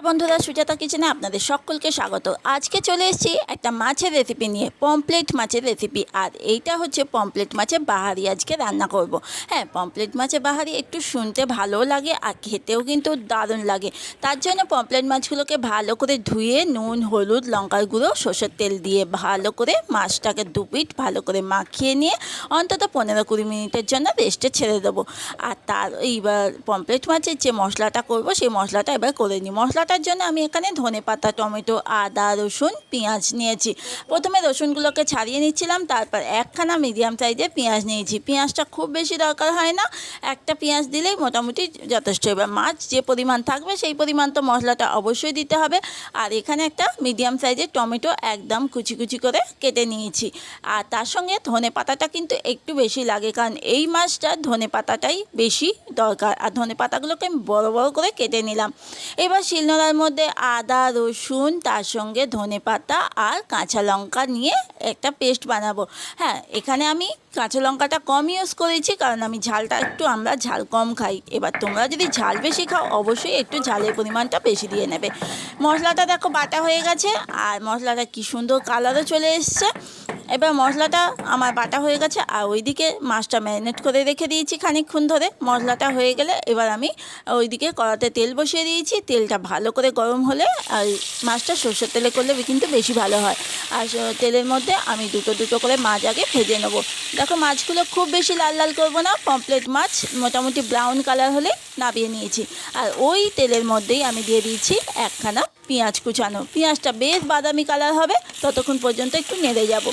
বন্ধুরা, সুজাতা কিচেনে আপনাদের সকলকে স্বাগত। আজকে চলে এসেছি একটা মাছের রেসিপি নিয়ে, পমপ্লেট মাছের রেসিপি। আর এইটা হচ্ছে পমপ্লেট মাছের বাহারি আজকে রান্না করব। হ্যাঁ, পমপ্লেট মাছের বাহারি একটু শুনতে ভালো লাগে আর খেতেও কিন্তু দারুণ লাগে। তার জন্য পমপ্লেট মাছগুলোকে ভালো করে ধুয়ে নুন, হলুদ, লঙ্কার গুঁড়ো, সর্ষের তেল দিয়ে ভালো করে মাছটাকে দুপিট ভালো করে মাখিয়ে নিয়ে অন্তত 15-20 মিনিটের জন্য রেস্টে ছেড়ে দেবো। আর তার এইবার পমপ্লেট মাছের যে মশলাটা করব সেই মশলাটা এবার করে নিই। মশলাটার জন্য আমি এখানে ধনেপাতা, টমেটো, আদা, রসুন, পেঁয়াজ নিয়েছি। প্রথমে রসুনগুলোকে ছাড়িয়ে নিচ্ছিলাম, তারপর একখানা মিডিয়াম সাইজের পেঁয়াজ নিয়েছি। পেঁয়াজটা খুব বেশি দরকার হয় না, একটা পেঁয়াজ দিলেই মোটামুটি যথেষ্ট। এবার মাছ যে পরিমাণ থাকবে সেই পরিমাণ তো মশলাটা অবশ্যই দিতে হবে। আর এখানে একটা মিডিয়াম সাইজের টমেটো একদম কুচি কুচি করে কেটে নিয়েছি। আর তার সঙ্গে ধনেপাতাটা কিন্তু একটু বেশি লাগে, কারণ এই মাছটা ধনেপাতাটাই বেশি দরকার। আর ধনেপাতাগুলোকে আমি বড় বড় করে কেটে নিলাম। এবার শিলনোড়ার মধ্যে আদা, রসুন, তার সঙ্গে ধনেপাতা আর কাঁচা লঙ্কা নিয়ে একটা পেস্ট বানাবো। হ্যাঁ, এখানে আমি কাঁচা লঙ্কাটা কম ইউজ করেছি, কারণ আমরা ঝাল কম খাই। এবার তোমরা যদি ঝাল বেশি খাও অবশ্যই একটু ঝালের পরিমাণটা বেশি দিয়ে নেবে। মশলাটা দেখো বাটা হয়ে গেছে, আর মশলাটা কি সুন্দর কালারও চলে এসছে। এবার মশলাটা আমার বাটা হয়ে গেছে, আর ওইদিকে মাছটা ম্যারিনেট করে রেখে দিয়েছি খানিকক্ষণ ধরে। মশলাটা হয়ে গেলে এবার আমি ওইদিকে কড়াতে তেল বসিয়ে দিয়েছি। তেলটা ভালো করে গরম হলে, আর মাছটা সর্ষের তেলে করলে কিন্তু বেশি ভালো হয়। আর তেলের মধ্যে আমি দুটো দুটো করে মাছ আগে ভেজে নেবো। দেখো, মাছগুলো খুব বেশি লাল লাল করবো না, পমপ্লেট মাছ মোটামুটি ব্রাউন কালার হলে নামিয়ে নিয়েছি। আর ওই তেলের মধ্যেই আমি দিয়ে দিয়েছি একখানা পেঁয়াজ কুচানো। পেঁয়াজটা বেশ বাদামি কালার হবে, ততক্ষণ পর্যন্ত একটু নেড়ে যাব।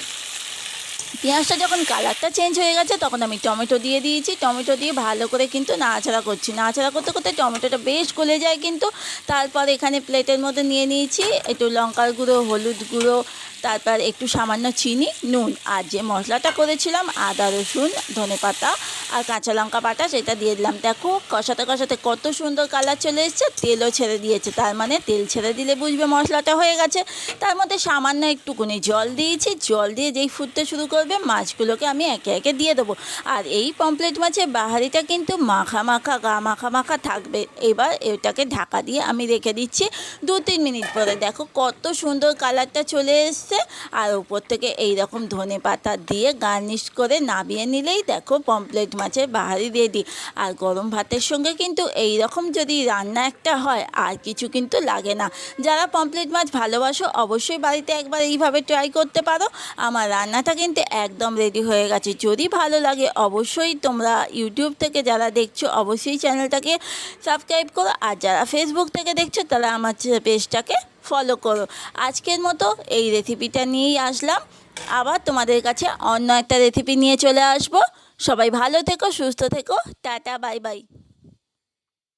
পেঁয়াজটা যখন কালারটা চেঞ্জ হয়ে গেছে তখন আমি টমেটো দিয়ে দিয়েছি। টমেটো দিয়ে ভালো করে কিন্তু নাড়াচাড়া করছি। নাড়াচাড়া করতে করতে টমেটোটা বেশ গলে যায় কিন্তু। তারপর এখানে প্লেটের মধ্যে নিয়ে নিয়েছি একটু লঙ্কার গুঁড়ো, হলুদ গুঁড়ো, তারপর একটু সামান্য চিনি, নুন। আর যে মশলাটা করেছিলাম আদা, রসুন, ধনেপাতা আর কাঁচা লঙ্কা বাটা, সেটা দিয়ে দিলাম। দেখো, কষাতে কষাতে কত সুন্দর কালার চলে এসছে, তেলও ছেড়ে দিয়েছে। তার মানে তেল ছেড়ে দিলে বুঝবে মশলাটা হয়ে গেছে। তার মধ্যে সামান্য একটুকুনি জল দিয়েছি। জল দিয়ে যেই ফুটতে শুরু করবে মাছগুলোকে আমি একে একে দিয়ে দেবো। আর এই পমপ্লেট মাছের বাহারিটা কিন্তু মাখা মাখা, গা মাখা মাখা থাকবে। এবার এটাকে ঢাকা দিয়ে আমি রেখে দিচ্ছি 2-3 মিনিট পরে। দেখো কত সুন্দর কালারটা চলে এসছে। আর উপর থেকে এইরকম ধনেপাতা দিয়ে গার্নিশ করে নামিয়ে নিলেই দেখো পমপ্লেট মাছের বাহারি রেডি। আর গরম ভাতের সঙ্গে কিন্তু এইরকম যদি রান্না একটা হয় আর কিছু কিন্তু লাগে না। যারা পমপ্লেট মাছ ভালোবাসো অবশ্যই বাড়িতে একবার এইভাবে ট্রাই করতে পারো। আমার রান্নাটা কিন্তু একদম রেডি হয়ে গেছে। যদি ভালো লাগে অবশ্যই তোমরা ইউটিউব থেকে যারা দেখছো অবশ্যই চ্যানেলটাকে সাবস্ক্রাইব করো, আর যারা ফেসবুক থেকে দেখছো তারা আমার পেজটাকে ফলো করো। আজকের মতো এই রেসিপিটা নিয়েই আসলাম। আবার তোমাদের কাছে অন্য একটা রেসিপি নিয়ে চলে আসবো। সবাই ভালো থেকো, সুস্থ থেকো, টাটা, বাই বাই।